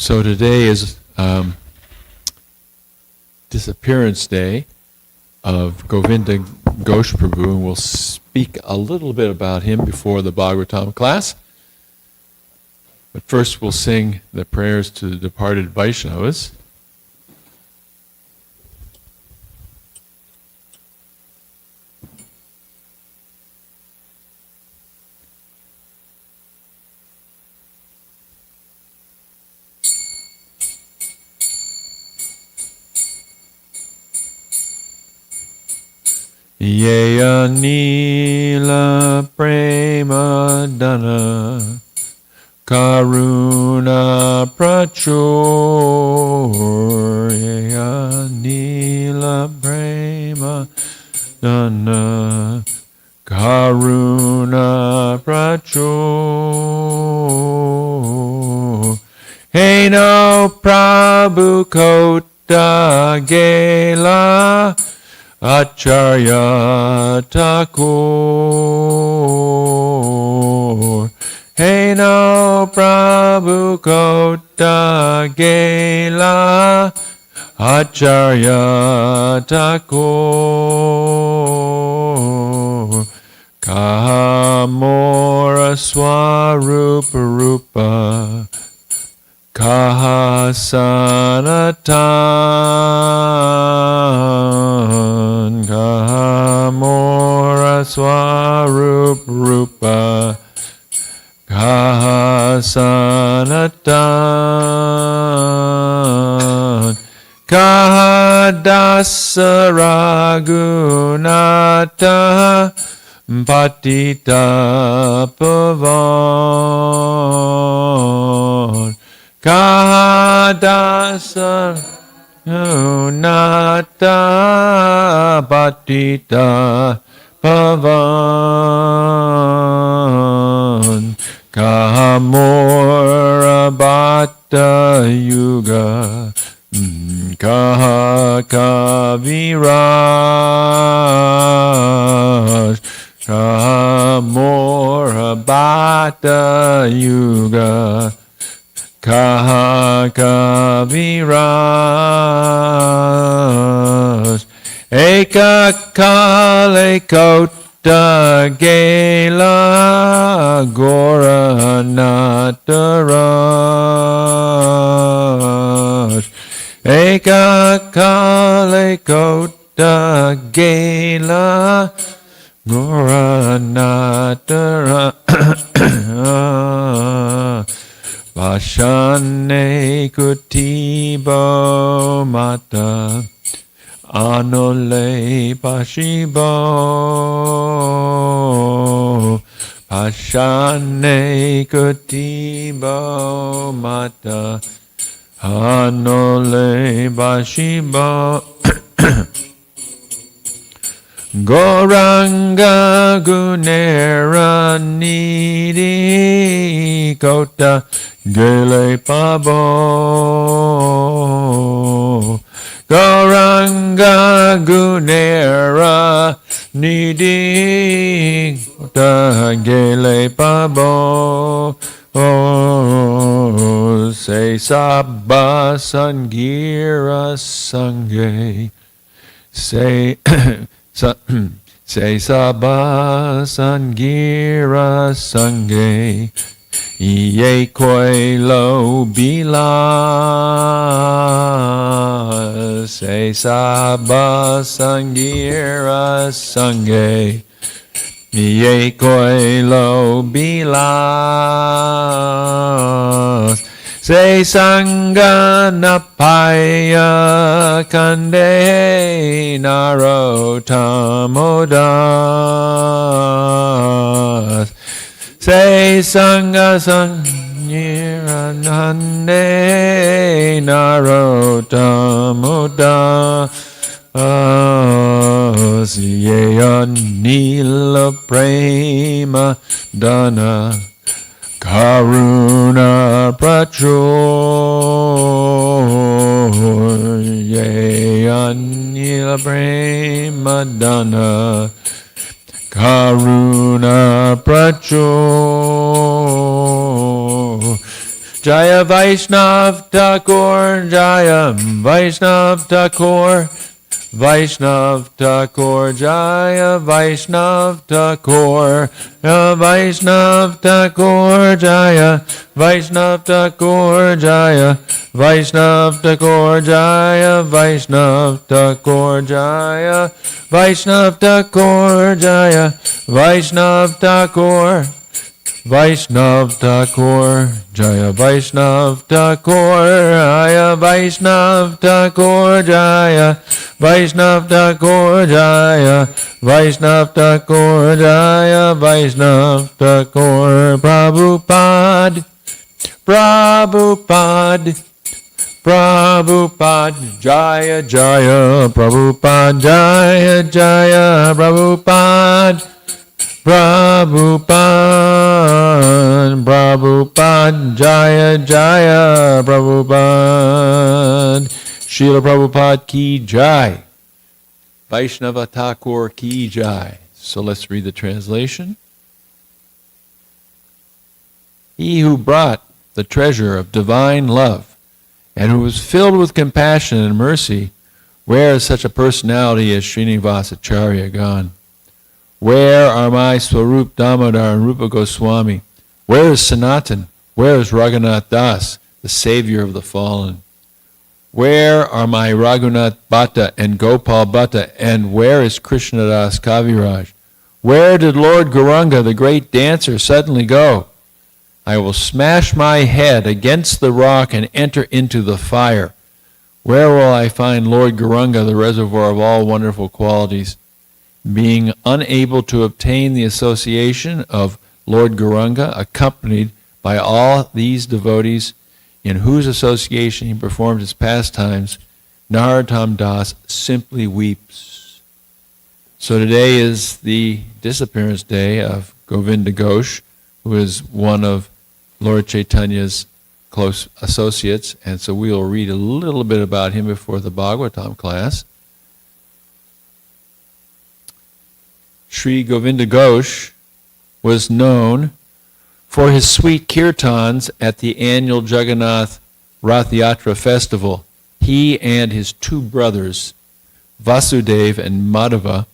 So today is disappearance day of Govinda Ghosh Prabhu, and we'll speak a little bit about him before the Bhagavatam class. But first we'll sing the prayers to the departed Vaishnavas. Yeya Nila Prema Dana Karuna Prachur Yeya Nila Prema Dana Karuna Prachur Hey no Prabhu Kota Gela Acharya Thakur Hey no Prabhu Kota Gela Acharya Thakur Kahamora Swarupa Rupa Kahasanatan Kahamora Swarup Rupa Kahasanatan Kahadasa Raghunata Patita Pavan Kahadasa Nata Patita Pavan Kahamora Bhatta Yuga Kaha Kaviraj Kahamora Bhatta Yuga Kaha Kaviraj Eka Kale Kota Gela Gora Nataraj Eka Kale Kota Gela Gora Nataraj Vashane Kutibo Mata Anole Pashibo Vashane Kutibo Mata Anole Pashibo Goranga Gunera Nidi Kota Gele Pabo Goranga Gunera Nidi Kota Gele Pabo Say Sabba Sangira Sange Say Say Sabba Sangira Sange Ye Koi Lo Bila Say Sabba Sangira Sange Ye Koi Lo Bila Say Sangha Napaya Kande Narotamodas Say Sangha Sanyira Nande Narotamodas Yeya Nila Prema Dana Karuna Prachur Yeya Nila Prema Dana Karuna Prachur Jaya Vaishnav Thakur, Jaya Vaishnav Thakur, Vaishnav Thakur, Jaya Vaishnav Thakur, Vaishnav Thakur, Jaya Vaishnav Thakur, Jaya Vaishnav Thakur, Jaya Vaishnav Thakur, Jaya Vaishnav Thakur, Jaya Vaishnav Thakur, Vaishnav Thakur, Jaya Vaishnav Thakur, Jaya Vaishnav Thakur, Jaya Vaishnav Thakur, Jaya Vaishnav Thakur, Jaya Vaishnav Thakur, Prabhupada, Prabhupada, Prabhupada, Jaya Jaya, Prabhupada, Jaya Jaya, Prabhupada, Prabhupada, Prabhupada, Jaya Jaya, Prabhupada, Srila Prabhupada ki Jai, Vaishnava Thakur ki Jai. So let's read the translation. He who brought the treasure of divine love and who was filled with compassion and mercy, where is such a personality as Srinivasacharya gone? Where are my Swarup Damodar and Rupa Goswami? Where is Sanatan? Where is Raghunath Das, the savior of the fallen? Where are my Raghunath Bhatta and Gopal Bhatta? And where is Krishnadas Kaviraj? Where did Lord Gauranga, the great dancer, suddenly go? I will smash my head against the rock and enter into the fire. Where will I find Lord Gauranga, the reservoir of all wonderful qualities? Being unable to obtain the association of Lord Gauranga, accompanied by all these devotees in whose association he performed his pastimes, Narottam Das simply weeps. So today is the disappearance day of Govinda Ghosh, who is one of Lord Chaitanya's close associates, and so we'll read a little bit about him before the Bhagavatam class. Sri Govinda Ghosh was known for his sweet kirtans at the annual Jagannath Rath Yatra festival. He and his two brothers, Vasudeva and Madhava,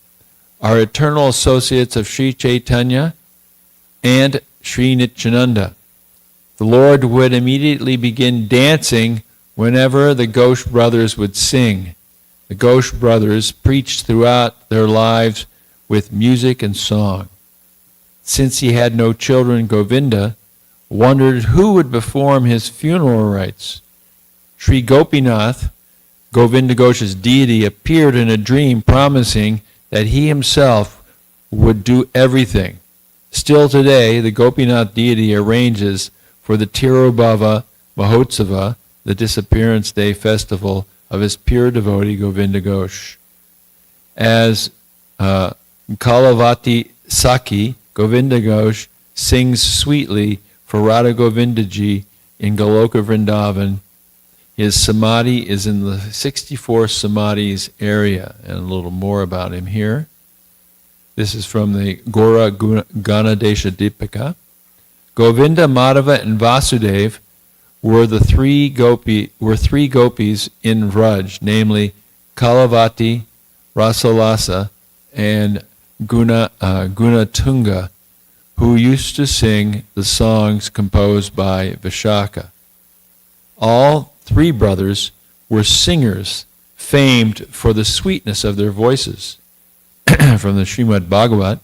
are eternal associates of Sri Chaitanya and Sri Nityananda. The Lord would immediately begin dancing whenever the Ghosh brothers would sing. The Ghosh brothers preached throughout their lives with music and song. Since he had no children, Govinda wondered who would perform his funeral rites. Sri Gopinath, Govinda Ghosh's deity, appeared in a dream promising that he himself would do everything. Still today, the Gopinath deity arranges for the Tirobhava Mahotsava, the disappearance day festival of his pure devotee Govinda Ghosh. As Kalavati Saki, Govinda Ghosh sings sweetly for Radha Govindaji in Goloka Vrindavan. His samadhi is in the 64 samadhis area, and a little more about him here. This is from the Gora Ganadesha Dipika. Govinda, Madhava, and Vasudeva were three gopis in Vraj, namely Kalavati, Rasalasa, and Gunatunga, who used to sing the songs composed by Vishaka. All three brothers were singers, famed for the sweetness of their voices. From the Srimad Bhagavat,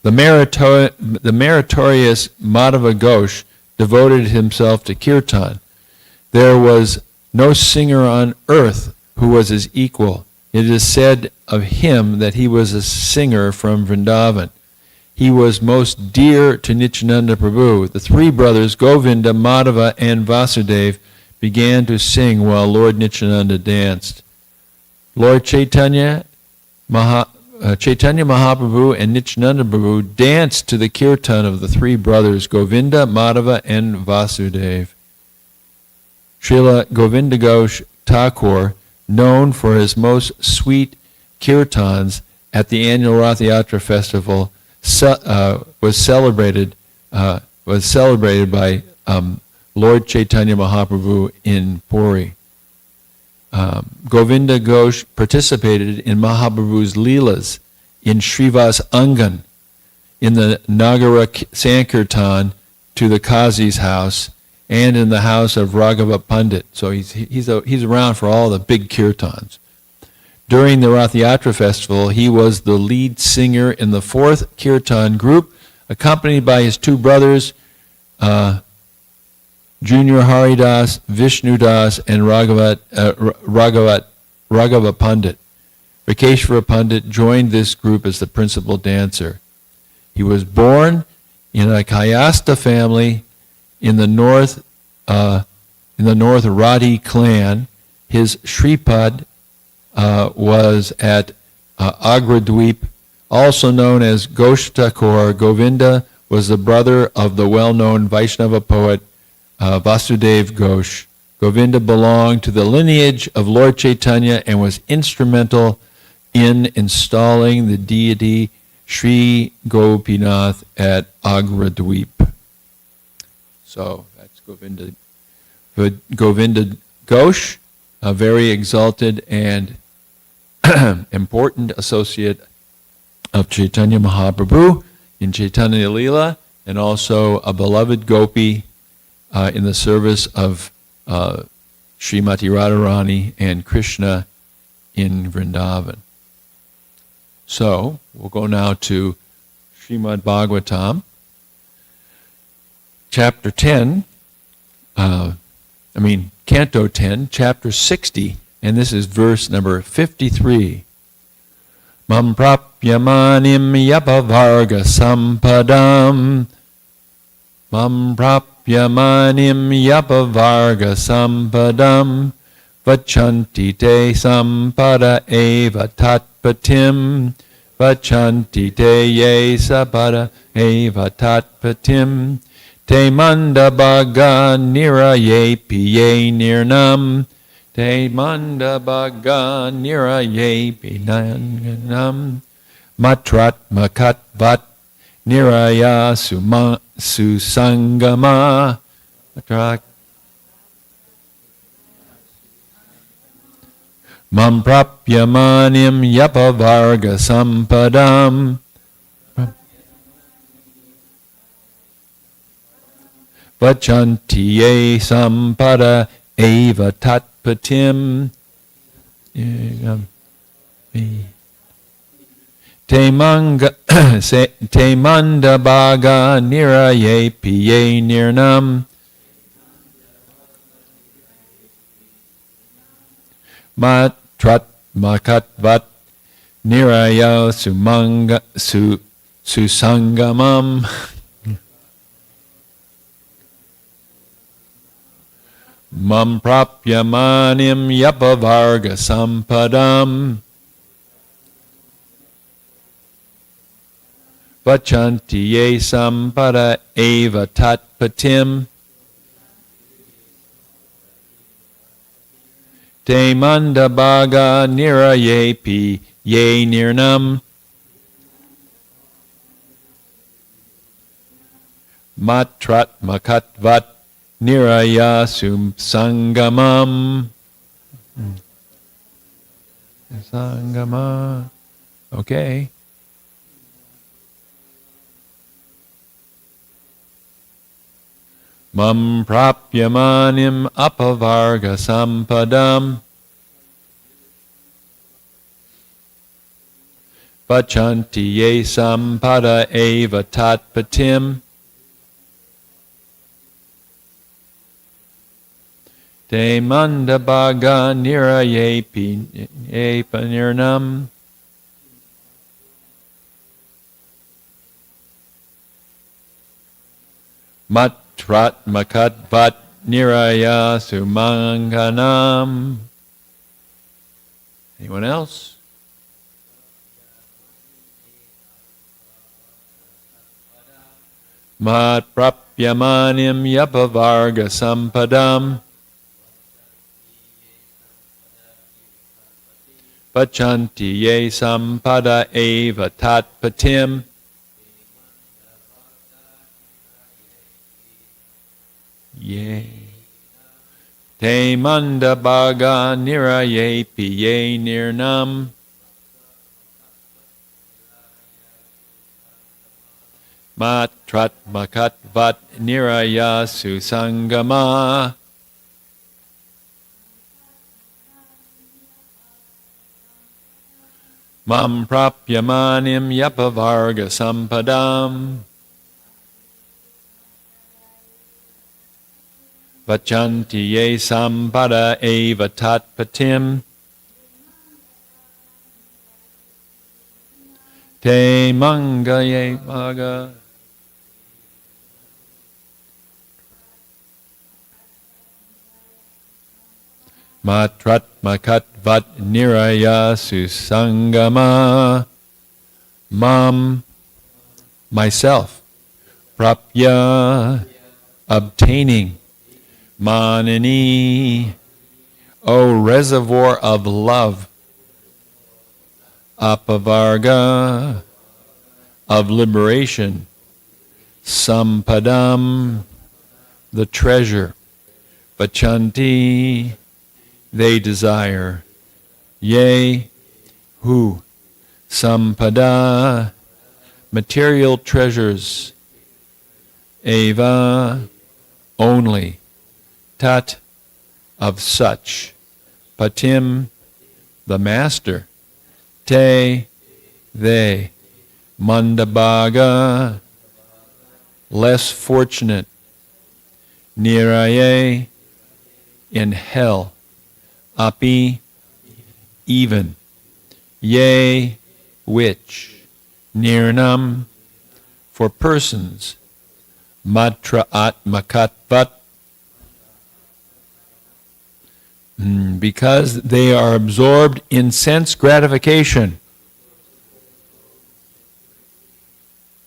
the meritorious Madhava Ghosh devoted himself to kirtan. There was no singer on earth who was his equal. It is said of him that he was a singer from Vrindavan. He was most dear to Nityananda Prabhu. The three brothers, Govinda, Madhava, and Vasudeva, began to sing while Lord Nityananda danced. Lord Chaitanya Mahaprabhu and Nityananda Prabhu danced to the kirtan of the three brothers, Govinda, Madhava, and Vasudeva. Srila Govinda Ghosh Thakur, known for his most sweet kirtans at the annual Rath Yatra festival, was celebrated by Lord Chaitanya Mahaprabhu in Puri. Govinda Ghosh participated in Mahaprabhu's Leelas in Srivas Angan, in the Nagara Sankirtan to the Qazi's house, and in the house of Raghava Pandit. So he's around for all the big kirtans. During the Rath Yatra festival, he was the lead singer in the 4th kirtan group, accompanied by his 2 brothers, Junior Haridas, Vishnu Das, and Raghava Pandit. Rakeshwara Pandit joined this group as the principal dancer. He was born in a Kayastha family in the north Rati clan. His Shripad was at Agradweep, also known as Ghosh Thakur. Govinda was the brother of the well-known Vaishnava poet Vasudev Ghosh. Govinda belonged to the lineage of Lord Chaitanya and was instrumental in installing the deity Sri Gopinath at Agradweep. So that's Govinda. Govinda Ghosh, a very exalted and important associate of Chaitanya Mahaprabhu in Chaitanya Leela, and also a beloved gopi in the service of Srimati Radharani and Krishna in Vrindavan. So, we'll go now to Srimad Bhagavatam, chapter 10, Canto 10, chapter 60, and this is verse number 53. Mam prapyamanim yapavarga sampadam. Mam prapyamanim yapavarga sampadam. Vachanti te sampada eva tatpatim. Vachanti te ye sapada eva tatpatim. Te manda bhaga niraye piye nirnam. Te manda bhaga niraye pinanganam. Matrat makat vat niraya susangama. Matrat mam prapyamanim yapavarga sampadam. Vachanti ye sampada eva tatpatim. Te manda bhaga niraye piye nirnam. Matrat makatvat niraya susangamam. Mam prapyamanim yapavarga sampadam. Vachanti ye sampada eva tatpatim. Te manda bhaga niraye pi ye nirnam. Matrat makatvat niraya sangamam. Sangama. Okay. Mam prapyamanim apavarga sampadam. Vachanti ye sampada eva tatpatim. Te manda bhaga niraye panirnam. Matrat makatvat niraya sumanganam. Anyone else? Mat prapyamanim yapavarga sampadam. Vachanti ye sampada eva tatpatim. Ye Te manda baga niraye piye nirnam. Matrat makat vat niraya susangama. Mam prapyamanim yapavarga sampadam. Vachanti ye sampada eva tatpatim. Te manga ye maga. Matrat makat vat niraya susangama. Mam, myself. Prapya, obtaining. Manini, O reservoir of love. Apavarga, of liberation. Sampadam, the treasure. Vachanti, they desire. Yea, who? Sampada, material treasures. Eva, only. Tat, of such. Patim, the master. Te, they. Mandabaga, less fortunate. Niraye, in hell. Api, even. Yea, which. Nirnam, for persons. Matra at makatvat, because they are absorbed in sense gratification.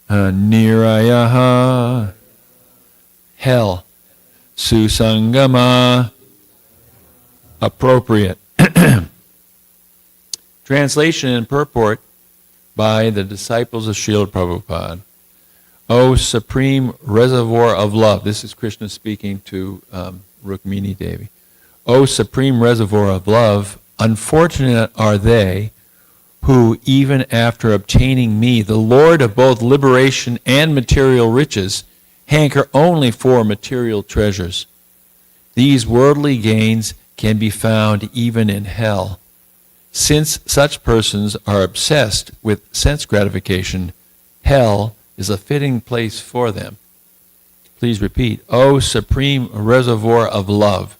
Nirayaha, hell. Susangama, appropriate. Translation and purport by the disciples of Srila Prabhupada. O supreme reservoir of love. This is Krishna speaking to Rukmini Devi. O supreme reservoir of love, unfortunate are they who, even after obtaining me, the Lord of both liberation and material riches, hanker only for material treasures. These worldly gains can be found even in hell. Since such persons are obsessed with sense gratification, hell is a fitting place for them. Please repeat. O supreme reservoir of love.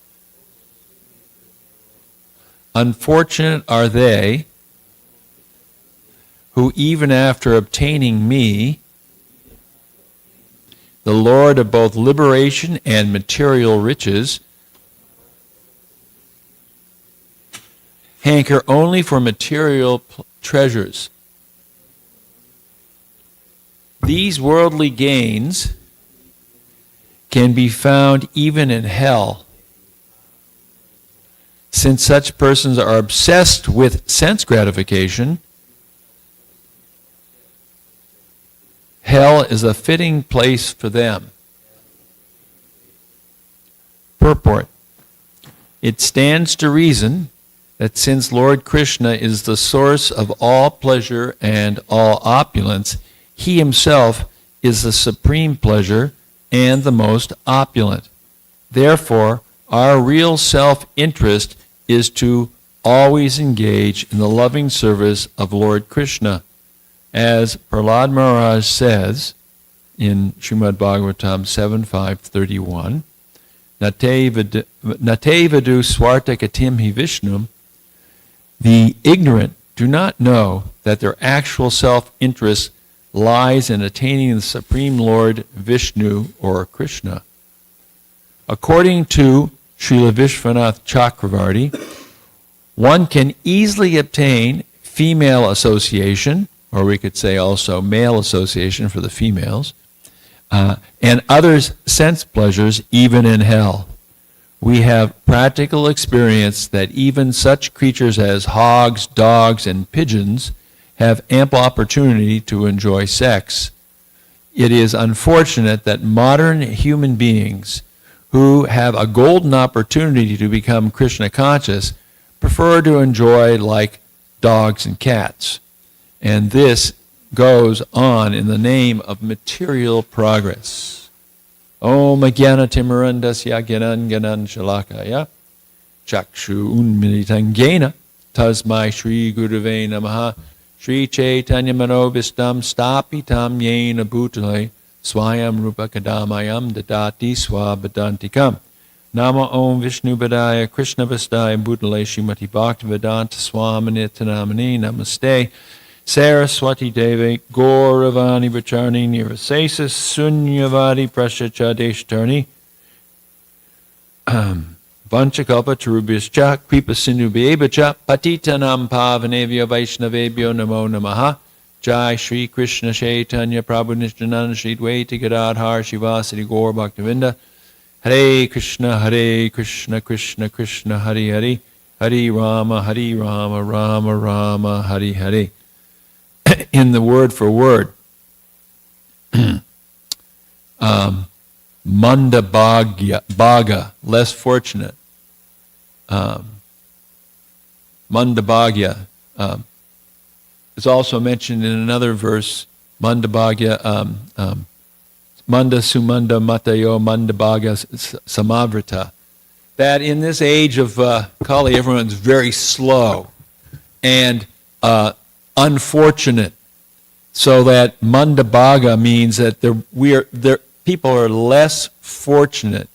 Unfortunate are they who, even after obtaining me, the Lord of both liberation and material riches, hanker only for material treasures. These worldly gains can be found even in hell. Since such persons are obsessed with sense gratification, hell is a fitting place for them. Purport. It stands to reason that since Lord Krishna is the source of all pleasure and all opulence, he himself is the supreme pleasure and the most opulent. Therefore, our real self-interest is to always engage in the loving service of Lord Krishna. As Prahlad Maharaj says in Srimad Bhagavatam 7.5.31, Nate vadu swarta katim hi Vishnum, the ignorant do not know that their actual self-interest lies in attaining the Supreme Lord Vishnu or Krishna. According to Srila Vishwanath Chakravarti, one can easily obtain female association, or we could say also male association for the females, and others' sense pleasures even in hell. We have practical experience that even such creatures as hogs, dogs, and pigeons have ample opportunity to enjoy sex. It is unfortunate that modern human beings who have a golden opportunity to become Krishna conscious prefer to enjoy like dogs and cats. And this goes on in the name of material progress. Om Agyana Timurandasya Gyanan Gyanan Shalakaya Chakshu Unmilitangena Tasmai Shri Gurave Namaha Shri Chaitanya Manovistam Stapitam Yena Bhutale Swayam Rupa Kadamayam Dadati Swabadantikam Nama Om Vishnu Badaya Krishna Vastaya Bhutale Shrimati Bhaktivedanta Swaminitanamani Namaste Saraswati Deve Gauravani Vacharni Nirasasis Sunyavadi Prashachadeshtarni Vanchakalpa Tarubhyascha Kripa Sindhu Bhevacha Patitanam Pavanevya Vaishnavebhyo Namo Namaha Jai Shri Krishna Chaitanya Prabhu Nityananda Shri Dvaita Gadadhar Shivasati Gaur Bhaktavinda Hare Krishna Krishna Krishna Hare Hare Hare Rama Rama Rama Hare Hare. In the word for word, Manda Bhaga, less fortunate. Manda Bhagya is also mentioned in another verse, Manda Bhagya, Manda Sumanda Matayo Manda Bhaga Samavrita. That in this age of Kali, everyone's very slow and unfortunate, so that Mandabhaga means that people are less fortunate.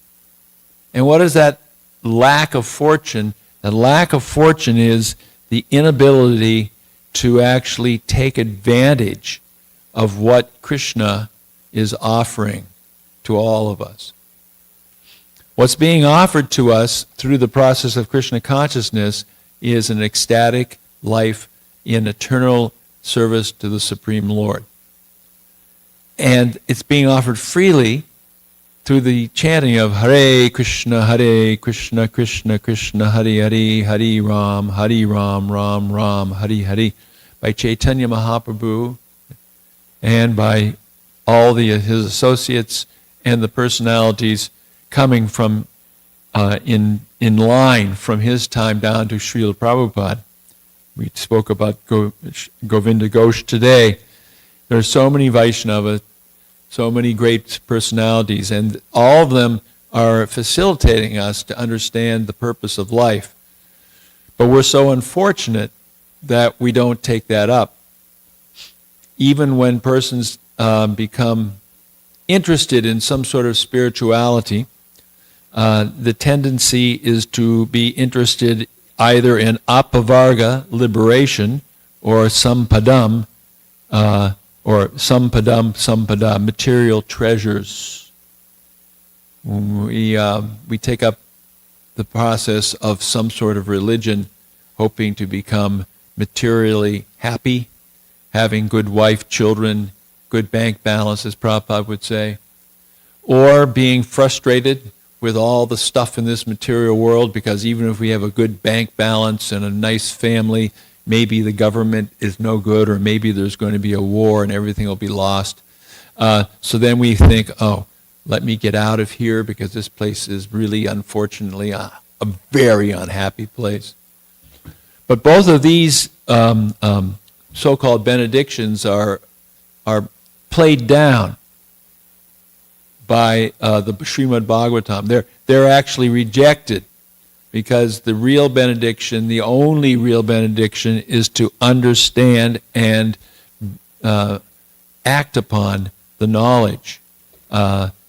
And what is that lack of fortune? The lack of fortune is the inability to actually take advantage of what Krishna is offering to all of us. What's being offered to us through the process of Krishna consciousness is an ecstatic life in eternal service to the Supreme Lord. And it's being offered freely through the chanting of Hare Krishna Krishna Krishna Hare Hare, Hare Ram, Ram Ram, Hare Hare, by Chaitanya Mahaprabhu and by all his associates and the personalities coming from in line from his time down to Srila Prabhupada. We spoke about Govinda Ghosh today. There are so many Vaishnavas, so many great personalities, and all of them are facilitating us to understand the purpose of life. But we're so unfortunate that we don't take that up. Even when persons become interested in some sort of spirituality, the tendency is to be interested either in apavarga, liberation, or sampadam, material treasures. We take up the process of some sort of religion, hoping to become materially happy, having good wife, children, good bank balance, as Prabhupada would say, or being frustrated with all the stuff in this material world, because even if we have a good bank balance and a nice family, maybe the government is no good, or maybe there's going to be a war and everything will be lost. So then we think, oh, let me get out of here, because this place is really, unfortunately, a very unhappy place. But both of these so-called benedictions are played down by the Srimad Bhagavatam. They're actually rejected, because the real benediction, the only real benediction, is to understand and act upon the knowledge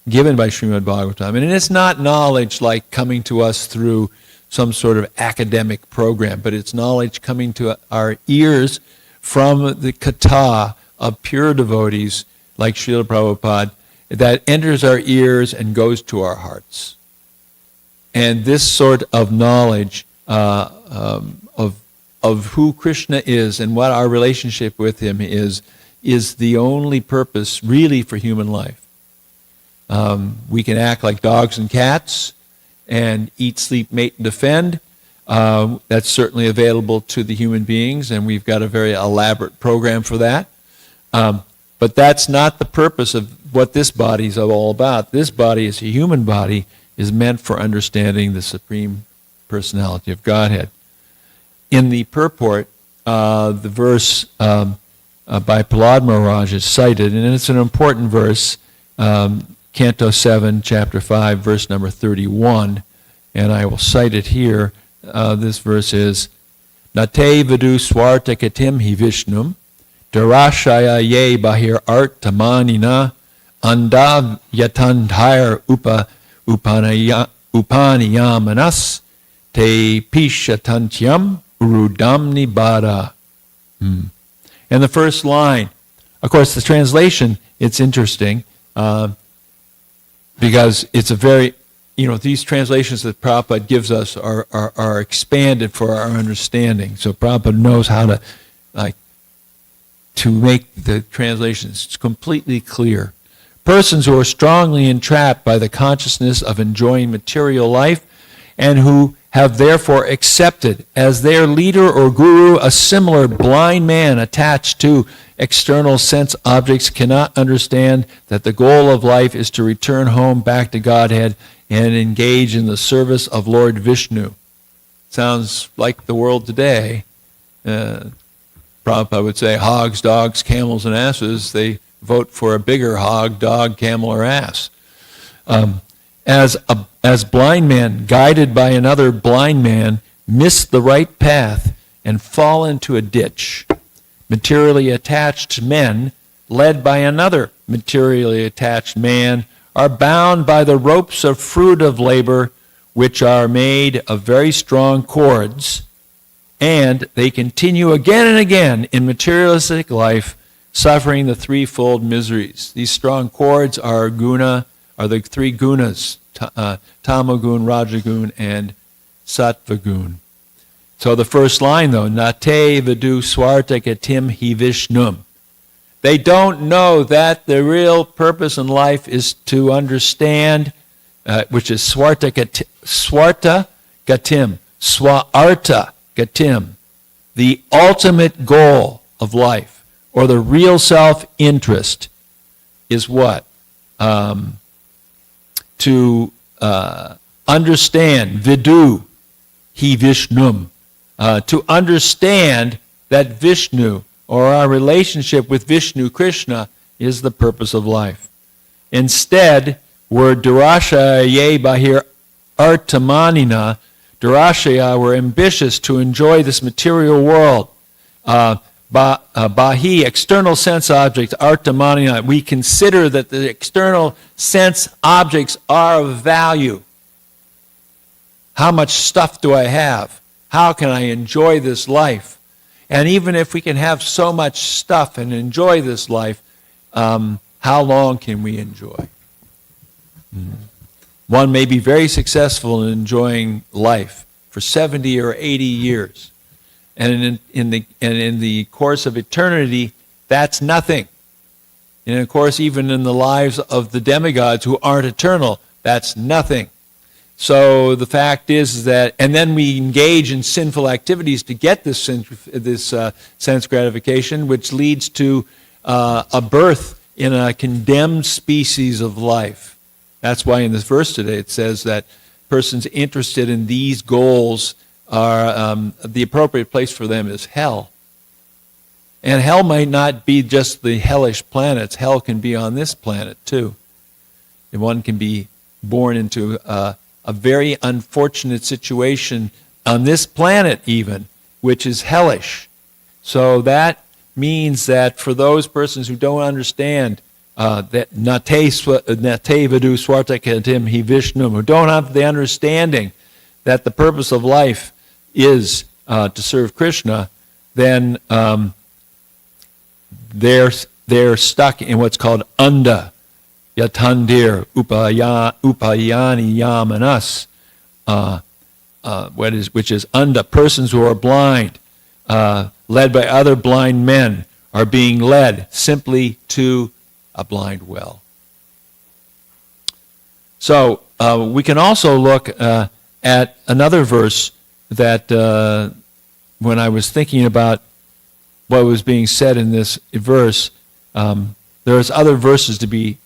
given by Srimad Bhagavatam. And it's not knowledge like coming to us through some sort of academic program, but it's knowledge coming to our ears from the kata of pure devotees like Srila Prabhupada, that enters our ears and goes to our hearts. And this sort of knowledge of who Krishna is and what our relationship with him is the only purpose really for human life. We can act like dogs and cats and eat, sleep, mate, and defend. That's certainly available to the human beings, and we've got a very elaborate program for that. But that's not the purpose of what this body is all about. This body is a human body is meant for understanding the Supreme Personality of Godhead. In the purport, the verse by Prahlad Maharaj is cited, and it's an important verse, Canto 7, Chapter 5, verse number 31, and I will cite it here. This verse is, Nate vidu swarta katim hi Vishnum, darashaya ye bahir art tamanina, andav yatandhir upaniyamanas, te pishatantyam urudamni bada. And the first line, of course, the translation, it's interesting, because it's a very, these translations that Prabhupada gives us are expanded for our understanding. So Prabhupada knows how to make the translations completely clear. Persons who are strongly entrapped by the consciousness of enjoying material life and who have therefore accepted as their leader or guru a similar blind man attached to external sense objects cannot understand that the goal of life is to return home back to Godhead and engage in the service of Lord Vishnu. Sounds like the world today. Prabhupada would say hogs, dogs, camels, and asses. They vote for a bigger hog, dog, camel, or ass. As blind men, guided by another blind man, miss the right path and fall into a ditch. Materially attached men, led by another materially attached man, are bound by the ropes of fruit of labor, which are made of very strong cords, and they continue again and again in materialistic life, suffering the threefold miseries. These strong cords are the three gunas, Tamagun, Rajagun, and Sattvagun. So the first line, though, Nate vidu swarta gatim hi Vishnum. They don't know that the real purpose in life is to understand, which is swarta gatim, the ultimate goal of life, or the real self-interest, is what? To understand, vidu hi Vishnum, to understand that Vishnu, or our relationship with Vishnu Krishna, is the purpose of life. Instead, we're Durashaya ye bahir artamanina, Durashaya, we're ambitious to enjoy this material world. Bahi, external sense objects, artamanina, we consider that the external sense objects are of value. How much stuff do I have? How can I enjoy this life? And even if we can have so much stuff and enjoy this life, how long can we enjoy? One may be very successful in enjoying life for 70 or 80 years. And in the course of eternity, that's nothing. And of course, even in the lives of the demigods who aren't eternal, that's nothing. So the fact is that, and then we engage in sinful activities to get this sense gratification, which leads to a birth in a condemned species of life. That's why in this verse today it says that persons interested in these goals are, the appropriate place for them is hell. And hell might not be just the hellish planets. Hell can be on this planet too. And one can be born into a very unfortunate situation on this planet even, which is hellish. So that means that for those persons who don't understand that nate vidu swarta katim hi Vishnum, who don't have the understanding that the purpose of life is to serve Krishna, then they're stuck in what's called anda yatandir upayani yamanas, which is anda, persons who are blind, led by other blind men, are being led simply to a blind well. So we can also look at another verse that when I was thinking about what was being said in this verse, there's other verses to be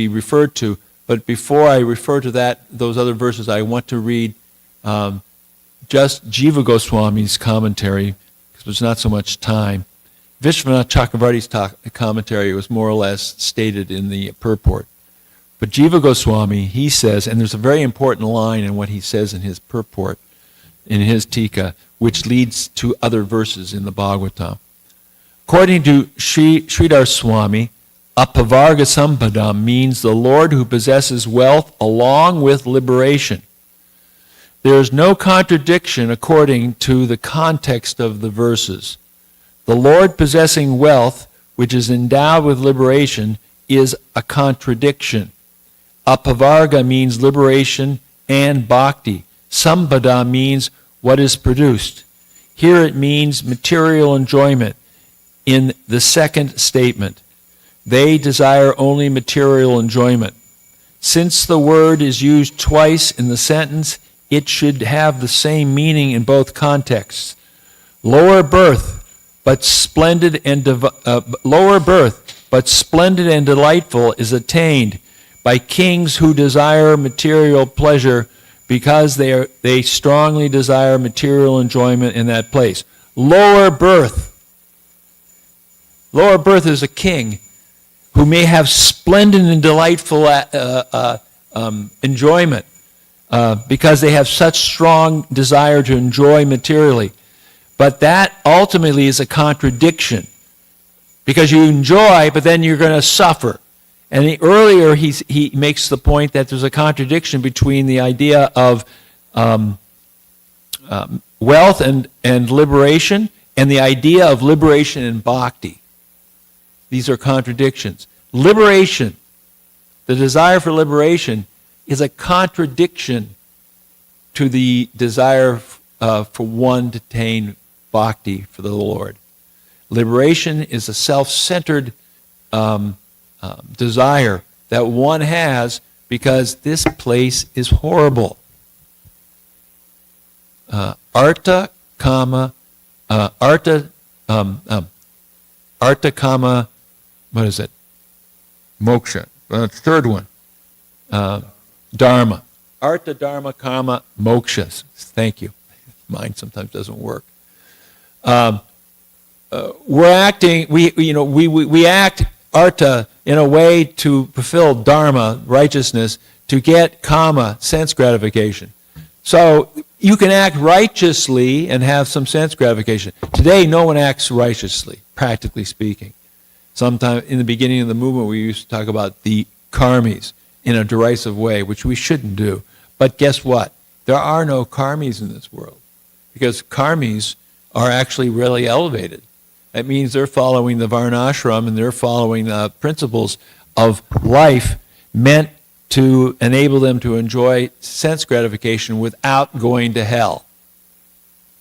referred to, But before I refer to those other verses, I want to read just Jiva Goswami's commentary, because there's not so much time. Vishwanath Chakravarti's commentary was more or less stated in the purport. But Jiva Goswami, he says, and there's a very important line in what he says in his purport, in his tika, which leads to other verses in the Bhagavatam. According to Sridhar Swami, Apavarga Sampadam means the Lord who possesses wealth along with liberation. There is no contradiction according to the context of the verses. The Lord possessing wealth, which is endowed with liberation, is a contradiction. Apavarga means liberation and bhakti. Sampada means what is produced. Here it means material enjoyment in the second statement. They desire only material enjoyment. Since the word is used twice in the sentence, it should have the same meaning in both contexts. Lower birth, but splendid and delightful is attained by kings who desire material pleasure because they strongly desire material enjoyment in that place. Lower birth is a king who may have splendid and delightful enjoyment because they have such strong desire to enjoy materially. But that ultimately is a contradiction, because you enjoy, but then you're going to suffer. And earlier he makes the point that there's a contradiction between the idea of wealth and liberation and the idea of liberation and bhakti. These are contradictions. Liberation, the desire for liberation, is a contradiction to the desire for one to attain bhakti for the Lord. Liberation is a self-centered desire that one has because this place is horrible. Artha kama, what is it? Moksha. Third one. Dharma. Artha, dharma, kama, moksha. Thank you. Mine sometimes doesn't work. We're acting. We act artha in a way to fulfill dharma, righteousness, to get kama, sense gratification. So you can act righteously and have some sense gratification. Today, no one acts righteously, practically speaking. Sometime in the beginning of the movement, we used to talk about the karmis in a derisive way, which we shouldn't do. But guess what? There are no karmis in this world, because karmis are actually really elevated. That means they're following the varnashram and they're following the principles of life meant to enable them to enjoy sense gratification without going to hell.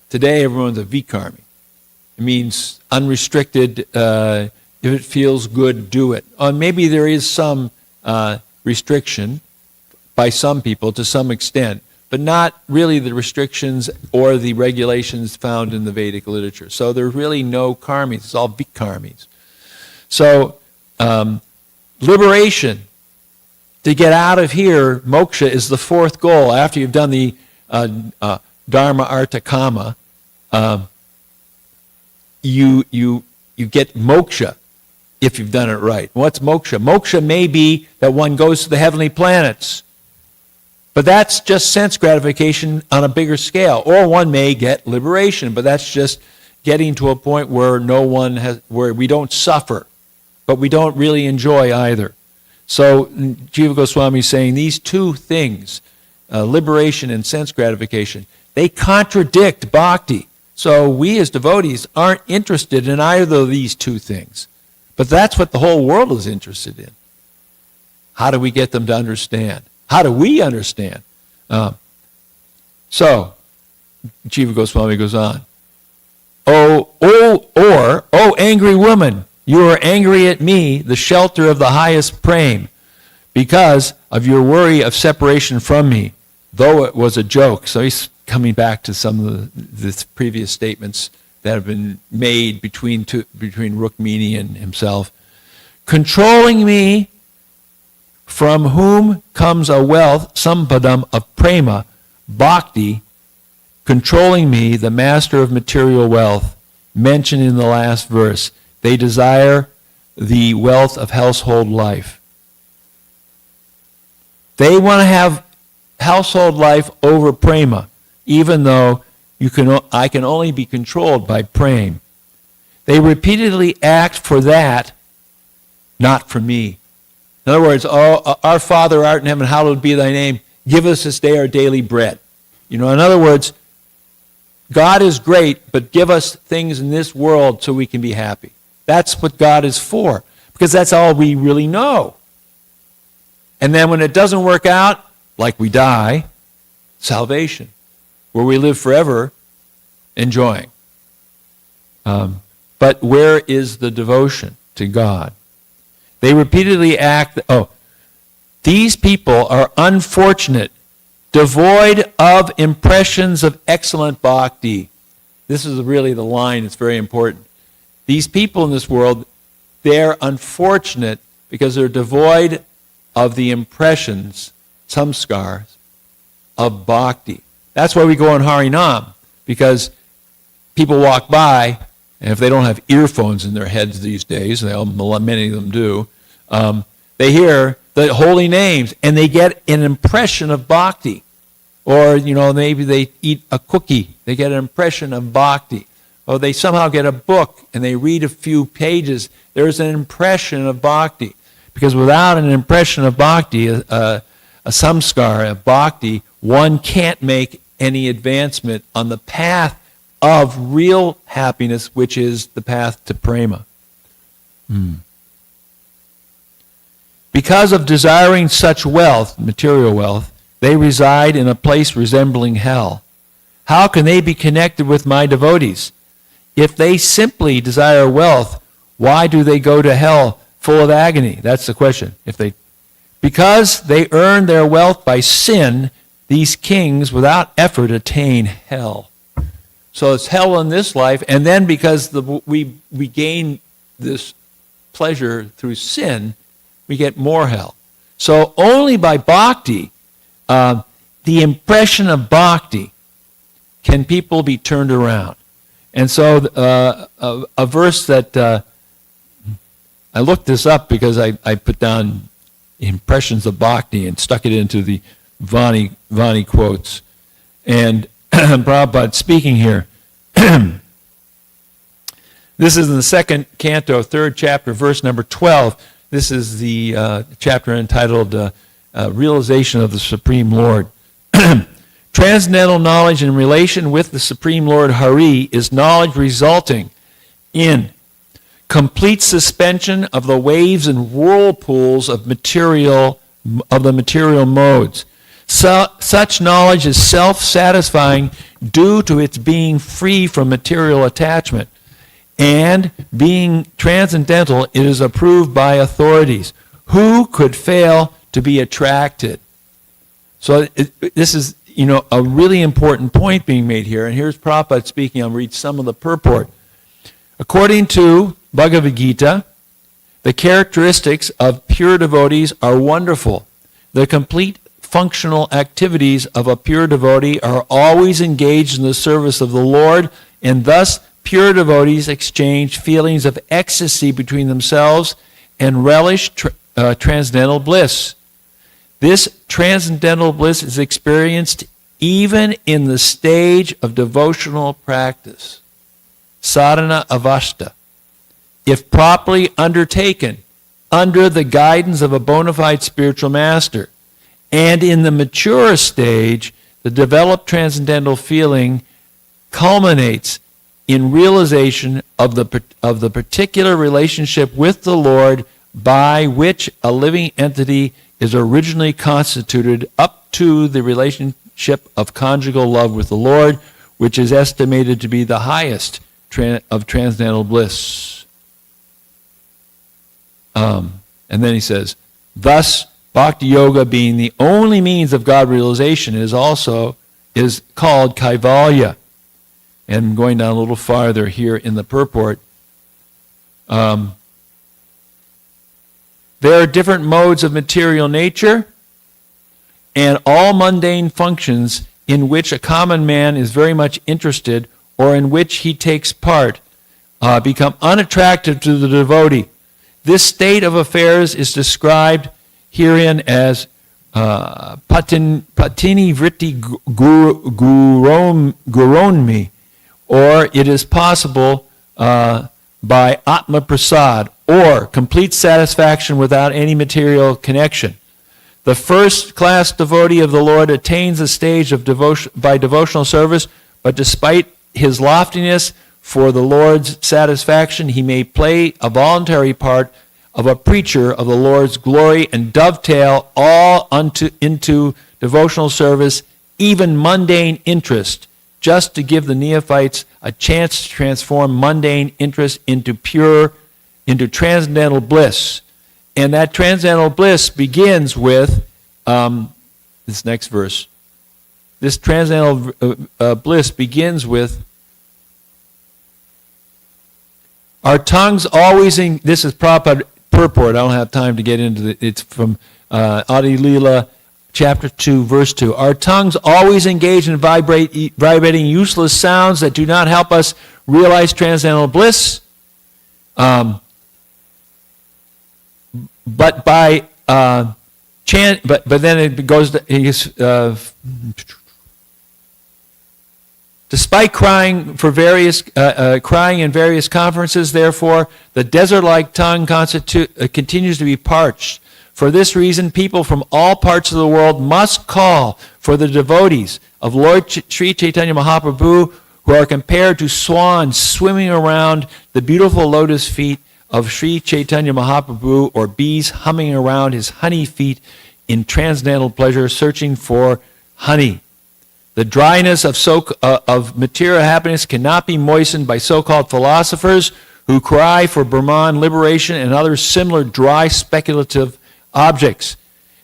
Today, everyone's a vikarmi. It means unrestricted, if it feels good, do it. Maybe there is some restriction by some people to some extent, but not really the restrictions or the regulations found in the Vedic literature. So there's really no karmis. It's all vikarmis. So liberation, to get out of here, moksha is the fourth goal. After you've done the dharma, artha, kama, you get moksha if you've done it right. What's moksha? Moksha may be that one goes to the heavenly planets, but that's just sense gratification on a bigger scale. Or one may get liberation, but that's just getting to a point where where we don't suffer, but we don't really enjoy either. So Jiva Goswami is saying these two things, liberation and sense gratification, they contradict bhakti. So we as devotees aren't interested in either of these two things. But that's what the whole world is interested in. How do we get them to understand? How do we understand? So, Jiva Goswami goes on. O angry woman, you are angry at me, the shelter of the highest prem, because of your worry of separation from me, though it was a joke. So he's coming back to some of the previous statements that have been made between Rukmini and himself. Controlling me from whom comes a wealth, sampadam, of prema, bhakti, controlling me, the master of material wealth, mentioned in the last verse. They desire the wealth of household life. They want to have household life over prema, even though I can only be controlled by prema. They repeatedly act for that, not for me. In other words, our Father art in heaven, hallowed be thy name. Give us this day our daily bread. In other words, God is great, but give us things in this world so we can be happy. That's what God is for, because that's all we really know. And then when it doesn't work out, like we die, salvation, where we live forever enjoying. But where is the devotion to God? They repeatedly act, these people are unfortunate, devoid of impressions of excellent bhakti. This is really the line, it's very important. These people in this world, they're unfortunate because they're devoid of the impressions, samskars, of bhakti. That's why we go on Harinam, because people walk by, and if they don't have earphones in their heads these days, many of them do, they hear the holy names, and they get an impression of bhakti. Or, maybe they eat a cookie, they get an impression of bhakti. Or they somehow get a book, and they read a few pages, there's an impression of bhakti. Because without an impression of bhakti, a samskar of bhakti, one can't make any advancement on the path of real happiness, which is the path to prema. Because of desiring such wealth, material wealth, they reside in a place resembling hell. How can they be connected with my devotees? If they simply desire wealth, why do they go to hell full of agony? That's the question. Because they earn their wealth by sin, these kings without effort attain hell. So it's hell in this life, and then because we gain this pleasure through sin, we get more hell. So only by bhakti, the impression of bhakti, can people be turned around. And so a verse that I looked this up because I put down impressions of bhakti and stuck it into the Vani quotes. And Prabhupada speaking here. This is in the second canto, third chapter, verse number 12. This is the chapter entitled Realization of the Supreme Lord. Transcendental knowledge in relation with the Supreme Lord Hari is knowledge resulting in complete suspension of the waves and whirlpools of the material modes. Such knowledge is self-satisfying due to its being free from material attachment. And being transcendental, it is approved by authorities. Who could fail to be attracted? So this is, a really important point being made here. And here's Prabhupada speaking. I'll read some of the purport. According to Bhagavad Gita, the characteristics of pure devotees are wonderful. The complete functional activities of a pure devotee are always engaged in the service of the Lord, and thus pure devotees exchange feelings of ecstasy between themselves and relish transcendental bliss. This transcendental bliss is experienced even in the stage of devotional practice, sadhana avastha. If properly undertaken under the guidance of a bona fide spiritual master. And in the mature stage, the developed transcendental feeling culminates in realization of the particular relationship with the Lord by which a living entity is originally constituted up to the relationship of conjugal love with the Lord, which is estimated to be the highest of transcendental bliss. And then he says, thus, Bhakti Yoga, being the only means of God realization, is called Kaivalya. And going down a little farther here in the purport, There are different modes of material nature, and all mundane functions in which a common man is very much interested or in which he takes part become unattractive to the devotee. This state of affairs is described herein as patini vritti guronmi, or it is possible by atma prasad, or complete satisfaction without any material connection. The first-class devotee of the Lord attains a stage of devotion by devotional service, but despite his loftiness for the Lord's satisfaction, he may play a voluntary part of a preacher of the Lord's glory and dovetail all into devotional service, even mundane interest, just to give the neophytes a chance to transform mundane interest into transcendental bliss. And that transcendental bliss begins with this next verse. This transcendental bliss begins with our tongues always, this is Prabhupada purport, I don't have time to get into it. It's from Adi Leela, chapter 2, verse 2. Our tongues always engage in vibrating useless sounds that do not help us realize transcendental bliss. But then it goes despite crying in various conferences, therefore, the desert-like tongue continues to be parched. For this reason, people from all parts of the world must call for the devotees of Lord Sri Chaitanya Mahaprabhu, who are compared to swans swimming around the beautiful lotus feet of Sri Chaitanya Mahaprabhu, or bees humming around his honey feet in transcendental pleasure, searching for honey. The dryness of material happiness cannot be moistened by so-called philosophers who cry for Brahman liberation and other similar dry speculative objects.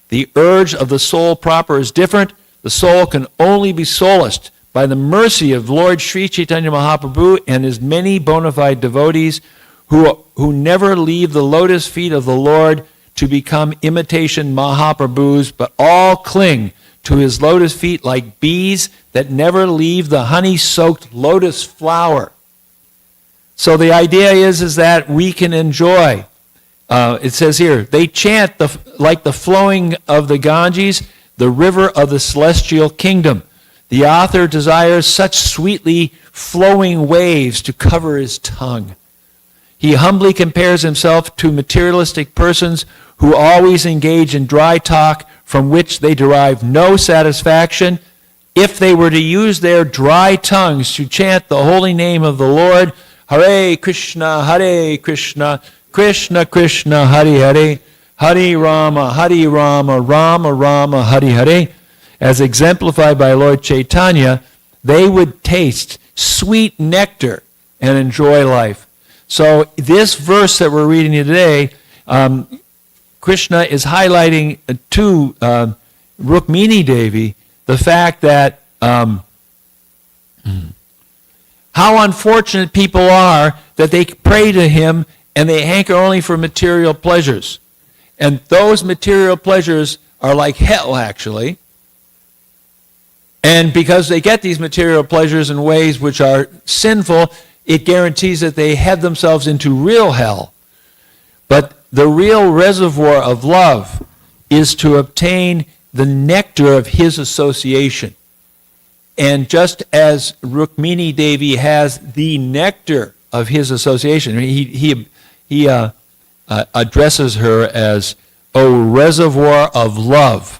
The urge of the soul proper is different. The soul can only be solaced by the mercy of Lord Sri Chaitanya Mahaprabhu and his many bona fide devotees who never leave the lotus feet of the Lord to become imitation Mahaprabhus, but all cling to his lotus feet like bees that never leave the honey-soaked lotus flower. So the idea is that we can enjoy. It says here, they chant like the flowing of the Ganges, the river of the celestial kingdom. The author desires such sweetly flowing waves to cover his tongue. He humbly compares himself to materialistic persons who always engage in dry talk from which they derive no satisfaction. If they were to use their dry tongues to chant the holy name of the Lord, Hare Krishna, Krishna Krishna, Hare Hare, Hare Rama, Rama Rama, Hare Hare, as exemplified by Lord Chaitanya, they would taste sweet nectar and enjoy life. So this verse that we're reading today, Krishna is highlighting to Rukmini Devi the fact that how unfortunate people are that they pray to him and they hanker only for material pleasures. And those material pleasures are like hell, actually. And because they get these material pleasures in ways which are sinful, it guarantees that they head themselves into real hell. But the real reservoir of love is to obtain the nectar of his association. And just as Rukmini Devi has the nectar of his association, he addresses her as, "O reservoir of love."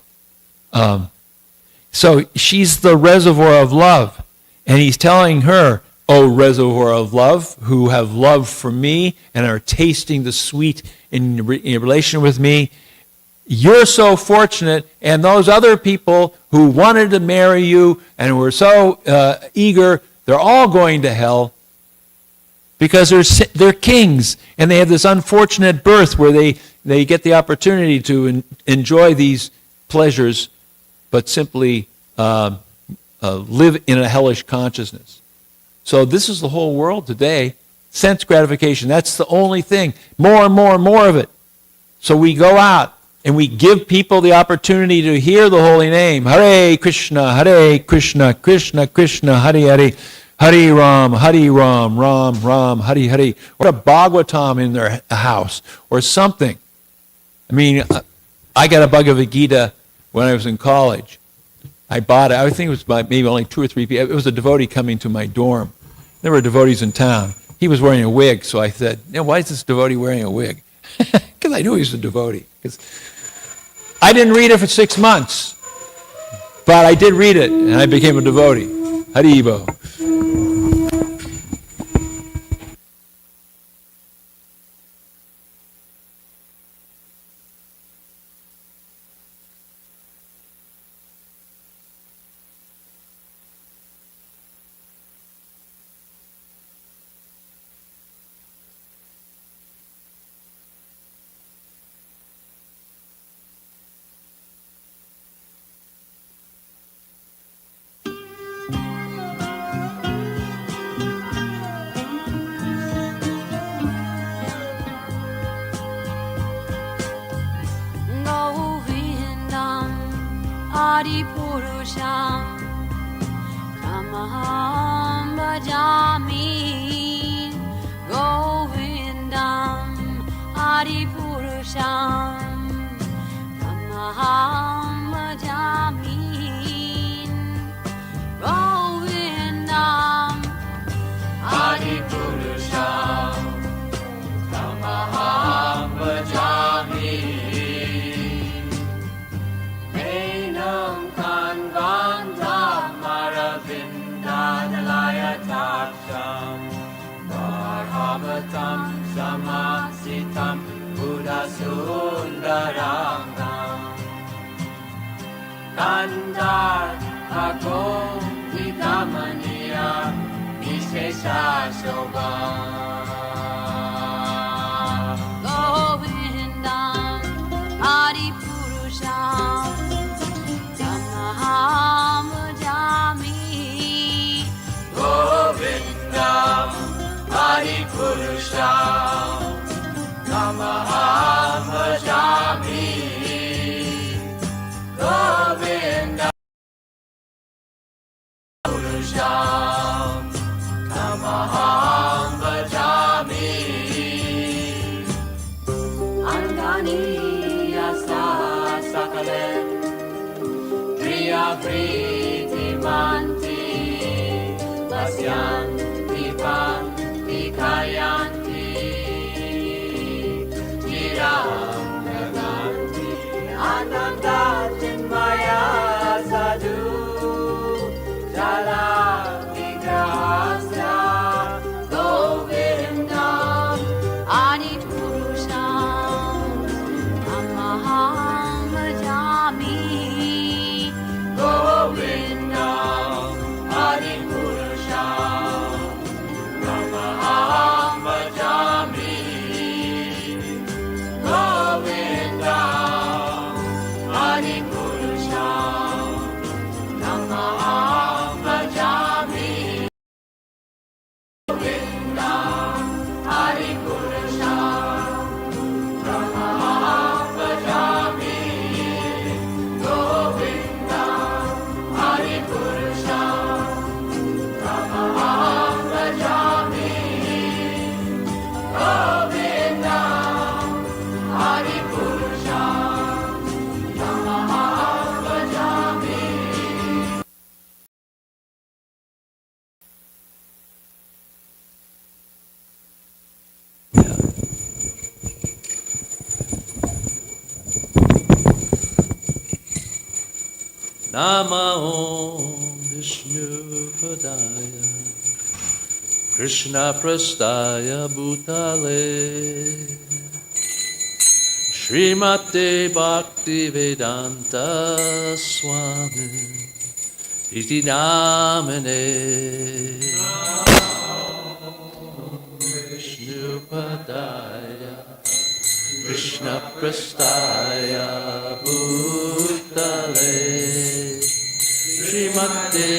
So she's the reservoir of love. And he's telling her, "O reservoir of love, who have love for me and are tasting the sweet in relation with me, you're so fortunate, and those other people who wanted to marry you and were so eager, they're all going to hell because they're kings, and they have this unfortunate birth where they get the opportunity to enjoy these pleasures, but simply live in a hellish consciousness." So this is the whole world today. Sense gratification, that's the only thing. More and more and more of it. So we go out and we give people the opportunity to hear the holy name. Hare Krishna, Krishna Krishna, Hare Hare, Hare Ram, Ram Ram, Hare Hare. Or a Bhagavatam in their house or something. I mean, I got a Bhagavad Gita when I was in college. I bought it. I think it was by maybe only 2 or 3 people. It was a devotee coming to my dorm. There were devotees in town. He was wearing a wig, so I said, why is this devotee wearing a wig? Because I knew he was a devotee. 'Cause I didn't read it for 6 months, but I did read it, and I became a devotee. Haribo. Adipurusham Tamaham Bhajami Govindam Adipurusham Tamaham Bhajami Govindam Adipurusham Tamaham Bhajami Varhavatam Samasitam Buddha Sundarangam Kandar Agom Vidamaniya Vishesha Shobha Govindam Adipurusham Tamaham Bhajami Govindam Adipurusham Tamaham Bhajami Govinda Purusham Tamaham Bhajami Angani Yasa Sakalen Priya Priti Manti Vasyan Dipan Kayanti Jiram Naganti Ananda Chinmaya Sadhu Jala Vigrahasya Govindam Adipurusham Tamaham Bhajami Govindam Adipurusham Tamaham Bhajami Govindam Adipurusham Tamaham Bhajami Govindam Adipurusham Tamaham Bhajami Govindam Adipurusham Tamaham Bhajami Govindam Adipurusham Tamaham Bhajami Namo Vishnu Padaya Krishna Prastaya Bhutale Srimate Bhakti Vedanta Swami Iti Namane Vishnu Padaya Krishna Prastaya Bhutale Srimate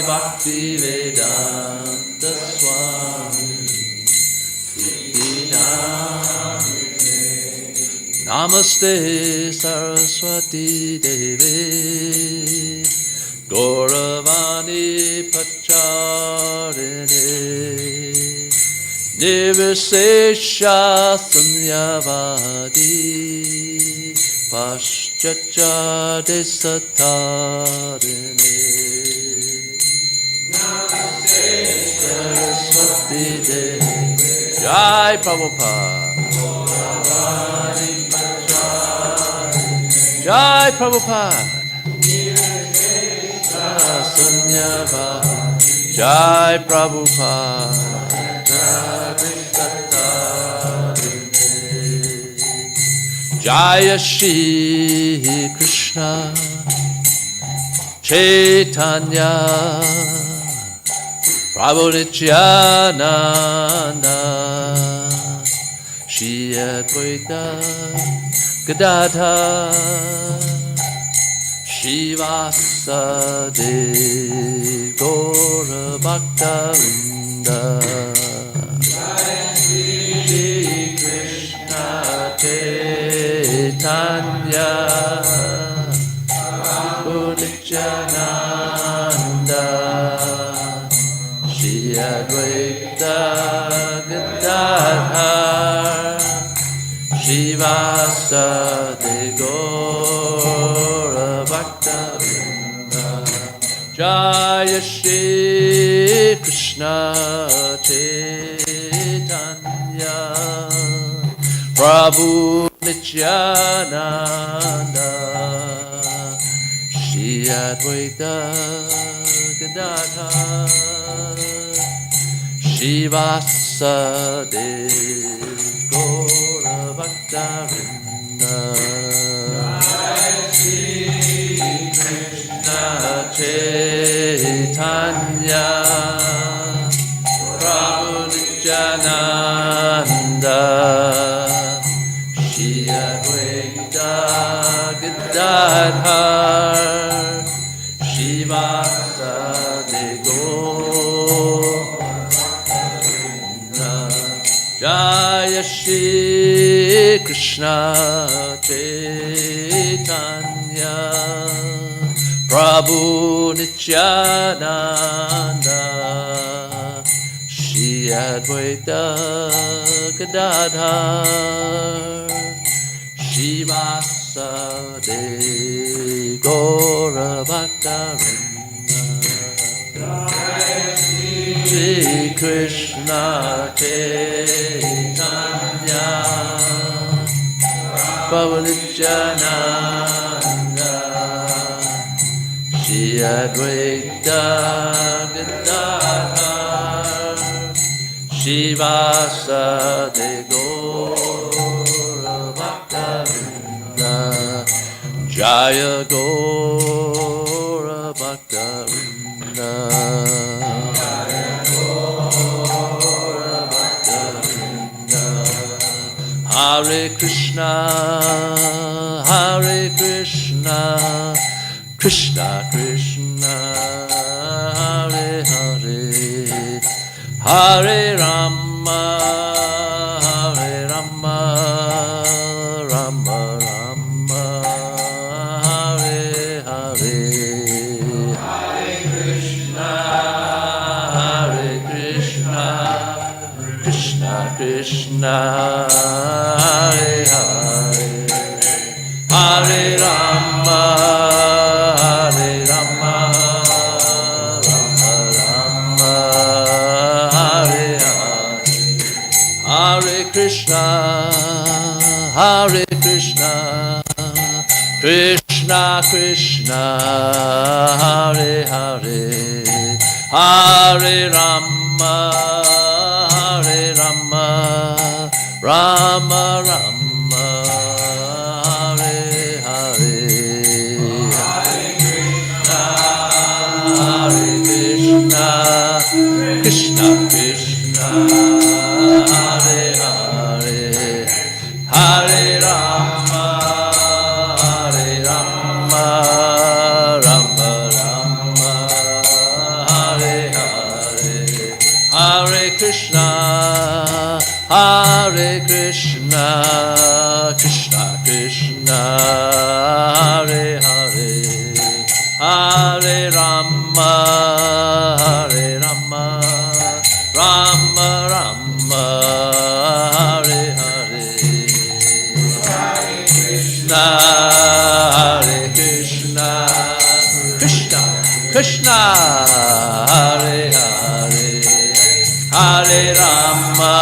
Bhakti Vedanta Swami Iti Namane Namaste Saraswati Devi Gauravani Pacharine Nirvisesha Sunyavadi Paschatya Desatarine Saraswati Devi Jai Prabhupada Jai Prabhupada Sunyavadi Jai Prabhupada Jaya Shri Krishna Chaitanya Prabhu Nityananda Shri Advaita Gadadhar Shivasadi Gaura Bhaktavinda Shri Krishna Chaitanya Prabhu Nityananda Shri Advaita Gadadhar Shivasadi Gaura Bhaktavinda Jaya Shri Krishna Chaitanya Prabhu Nityananda Shri Advaita Gadadhar Shivasadi Gaura Bhaktavinda Krishna Chaitanya Prabhu Nityananda Shri Advaita Gadadhar Shivasadi Gaura Jaya Shri Krishna Chaitanya Prabhu Nityananda Shri Advaita Gadadhar Shivasadi Gaura Bhaktavinda Shri Krishna Chaitanya Prabhu Nityananda Shri Advaita Gadadhar Shivasadi Gaura Bhaktavinda Jaya Gaura Bhaktavinda Hare Krishna, Hare Krishna, Krishna Krishna, Hare Hare, Hare Rama, Hare Rama, Rama Rama, Hare Hare, Hare Krishna, Hare Krishna, Krishna Krishna, Hare Hare, Hare Rama, Hare Rama, Rama Rama, Hare Hare, Hare Krishna, Hare Krishna, Krishna Krishna, Hare Hare, Hare Rama, Hare Rama, Rama Rama, Hare Hare, Hare Krishna, Krishna Krishna, Hare Hare, Hare Rama, Hare Rama, Rama Rama, Hare Hare, Hare Krishna, Hare Krishna, Krishna Krishna, Hare Hare, Hare Rama, Hare Rama, Rama Rama, Hare Hare, Krishna, Hare Krishna, Krishna Krishna, Hare Hare, Hare Rama,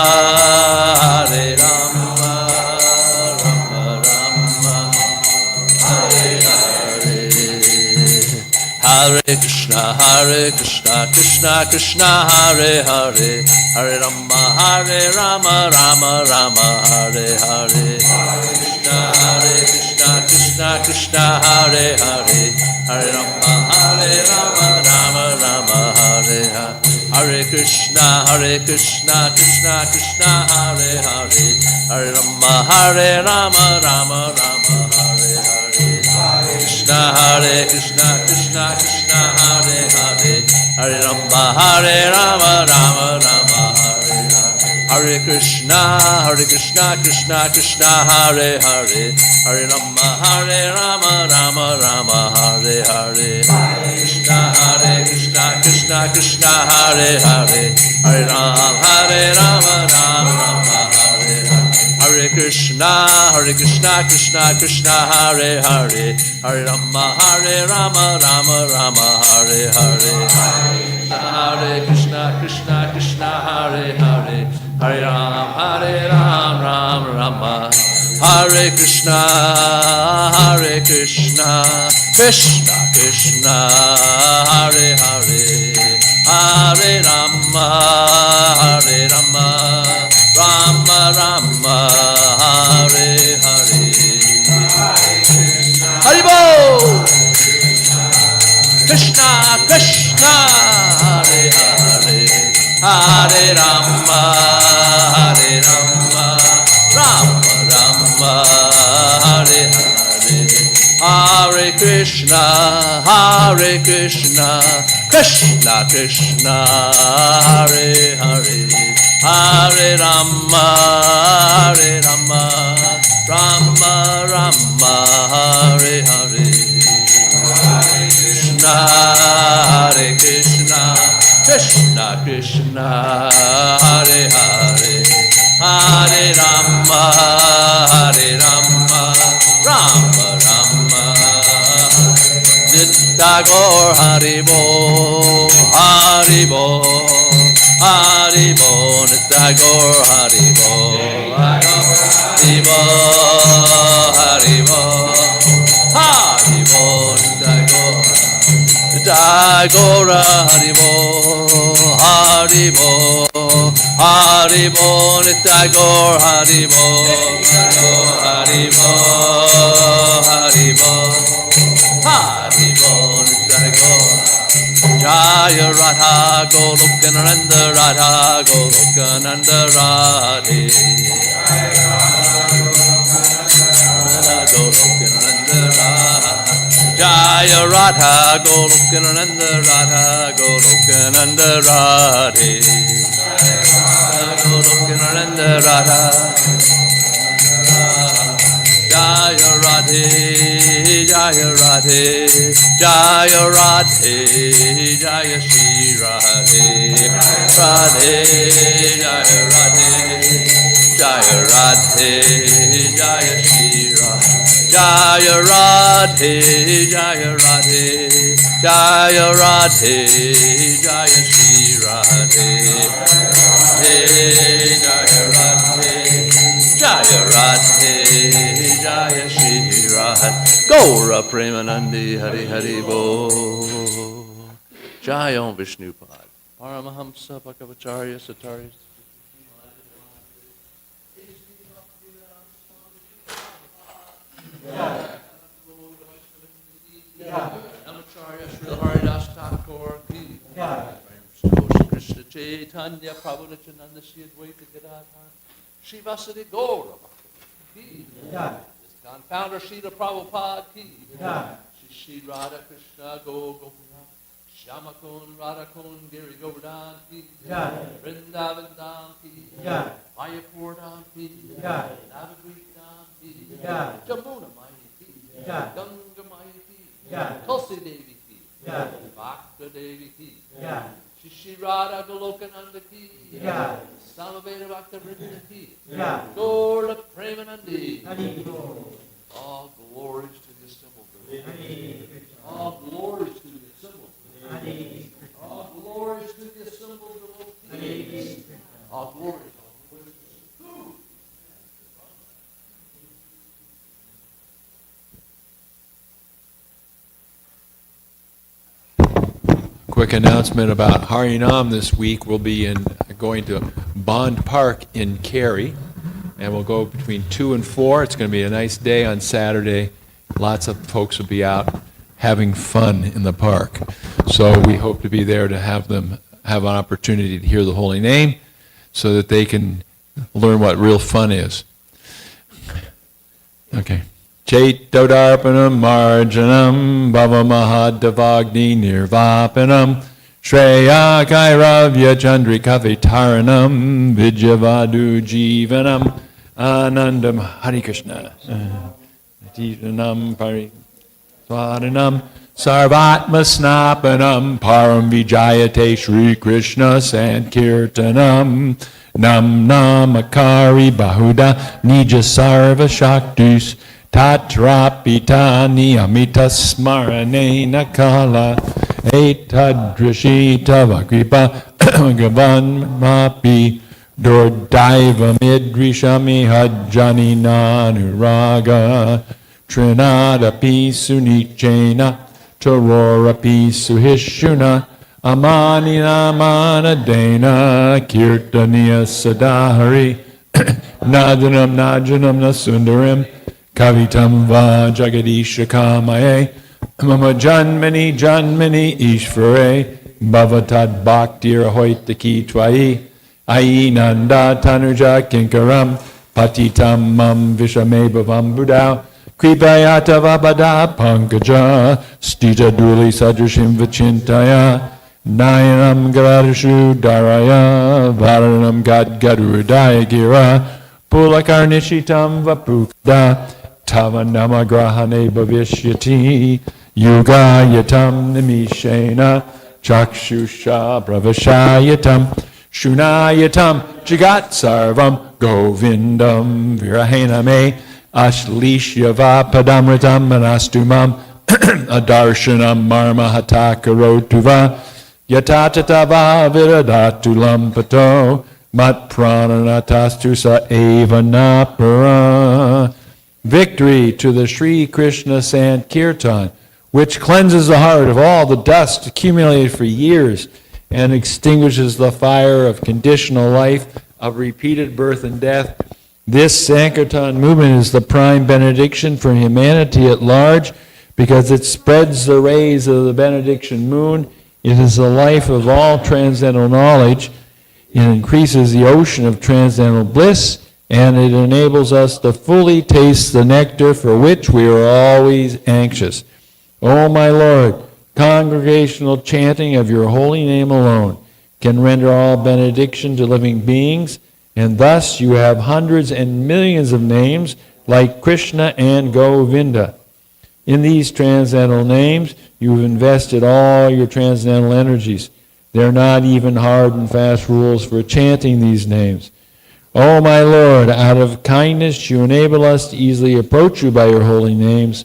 Hare Rama, Rama Rama, Hare Hare, Hare Krishna, Krishna Krishna, Hare Hare, Hare Rama, Rama Rama, Hare Hare, Krishna, Krishna Krishna, Hare Hare, Hare Rama, Rama Rama, Hare Hare. Hare Krishna, Krishna Krishna, Hare Hare, Hare Rama, Rama Rama, Hare Hare. Krishna, Krishna Krishna, Hare Hare, Hare Rama, Rama Rama, Hare Hare. Hare Krishna, Krishna Krishna, Hare Hare, Hare Rama, Rama Rama, Hare Hare. Krishna, Krishna Krishna, Hare Hare, Hare Rama, Rama Rama, Hare Hare. Hare Krishna, Krishna Krishna, Hare Hare, Hare Rama, Rama Rama, Hare Hare. Hare Krishna, Krishna, Hare Hare, Hare Ram, Ram Rama. Hare Krishna, Krishna Krishna, Hare Hare, Hare Rama, Rama Rama, Hare Hare. Haribo! Krishna, Krishna, Hare Hare, Hare Rama, Rama Rama, Hare Hare. Hare Krishna, Krishna Krishna, Hare Hare, Hare Rama, Rama Rama, Hare Hare. Hare Krishna, Krishna Krishna, Hare Hare, Hare Rama, Rama Rama. Nitya Gaur Haribo, Haribo, Haribo, Nitya Gaur Haribo, Haribo, Haribo, Haribo, Nitya Gaur. Jagora Haribo, Haribo, Haribo, Nitagor Haribo, Haribo, Haribo, Haribo, Nitagor. Jaya Radha Golokananda Radha Golokananda Radhe. Golokananda Radha. Jaya Radha Golokananda Radha Golokananda Radhe. Golokananda Radha. Jaya Radhe, Jaya Radhe, Jaya Radhe, Jaya Shri Radhe, Radhe, Jaya Radhe, Jaya Radhe, Jaya Shri Radhe. Jaya Radhe, Jaya Radhe, Jaya Radhe, Jaya Shri Radhe, Jaya Radhe, Jaya Radhe, Jaya Shri Radhe. Gaura Premanandi, Hari Hari Bo. Jaya Om Vishnupad. Paramahamsa Bhagavacharya Satarya. Namacharya Srila Haridas Thakur ki. Krishna Chaitanya Prabhu Nityananda Shri Advaita Gadadhar Shri Vasudeva Gaura ki. Confounder Srila Prabhupada ki. Shri Radha Krishna Gopinath Shama Kun Radha Kun Giri Govardhan ki. Vrindavan Dham ki. Mayapurdampi, Jai. Navagritampi, Jai. Jamuna Mayati, Jai. Ganga Mayati, Jai. Tulsi Devi ki, Jai. Bhakta Devi ki, Jai. Shishirada Golokananda ki, Jai. Samaveda Bhakta Vrinda ki, Jai. Gaura Premanandi. Hari Bol. All glories to the assembled. Hari Krishna. All glories to the assembled. Hari Krishna. All glories to the assembled Hari devotees. Krishna. All glories. Quick announcement about Harinam this week. We'll be going to Bond Park in Cary, and we'll go between 2 and 4. It's going to be a nice day on Saturday. Lots of folks will be out having fun in the park. So we hope to be there to have them have an opportunity to hear the holy name so that they can learn what real fun is. Okay. Chaitodarpanam marjanam bhavamahadavagni nirvapanam shreya kairavya chandrikavitaranam vidyavadu jivanam anandam Hare Krishna Jivanam pariswaranam sarvatma snapanam param vijayate Shri Krishna sankirtanam nam namakari bahuda nija sarva shaktis tatrapitani amita smaranena kala etadrishita vakripa gavan mapi dordaiva midrishami hajjani nanuraga trinadapi sunichena tarorapi suhishuna amani namanadena kirtaniya sadahari nadanam najanam nasundaram Kavitam va jagadisha kamaye mama janmani janmani ishvare bhavatad bhaktir hoitaki tvai ayi nanda tanuja kinkaram patitam mam vishame bhavam buddha kripayata vabada pankaja stita duli sadrashim vachintaya nayanam garadashu daraya varanam gadgadurudaya gira pulakarnishitam vapukda Tavanamagrahane bhavishyati yugayatam nimishena chakshusha pravashayatam shunayatam jagat sarvam govindam virahena ashlishyava padamritam manastumam adarshanam marma hatakarotuva yatatatava viradatulam pato mat prananatastu sa eva napara. Victory to the Sri Krishna Sankirtan, which cleanses the heart of all the dust accumulated for years and extinguishes the fire of conditional life, of repeated birth and death. This Sankirtan movement is the prime benediction for humanity at large because it spreads the rays of the benediction moon. It is the life of all transcendental knowledge. It increases the ocean of transcendental bliss, and it enables us to fully taste the nectar for which we are always anxious. O my Lord, congregational chanting of your holy name alone can render all benediction to living beings, and thus you have hundreds and millions of names like Krishna and Govinda. In these transcendental names, you have invested all your transcendental energies. There are not even hard and fast rules for chanting these names. O my Lord, out of kindness you enable us to easily approach you by your holy names.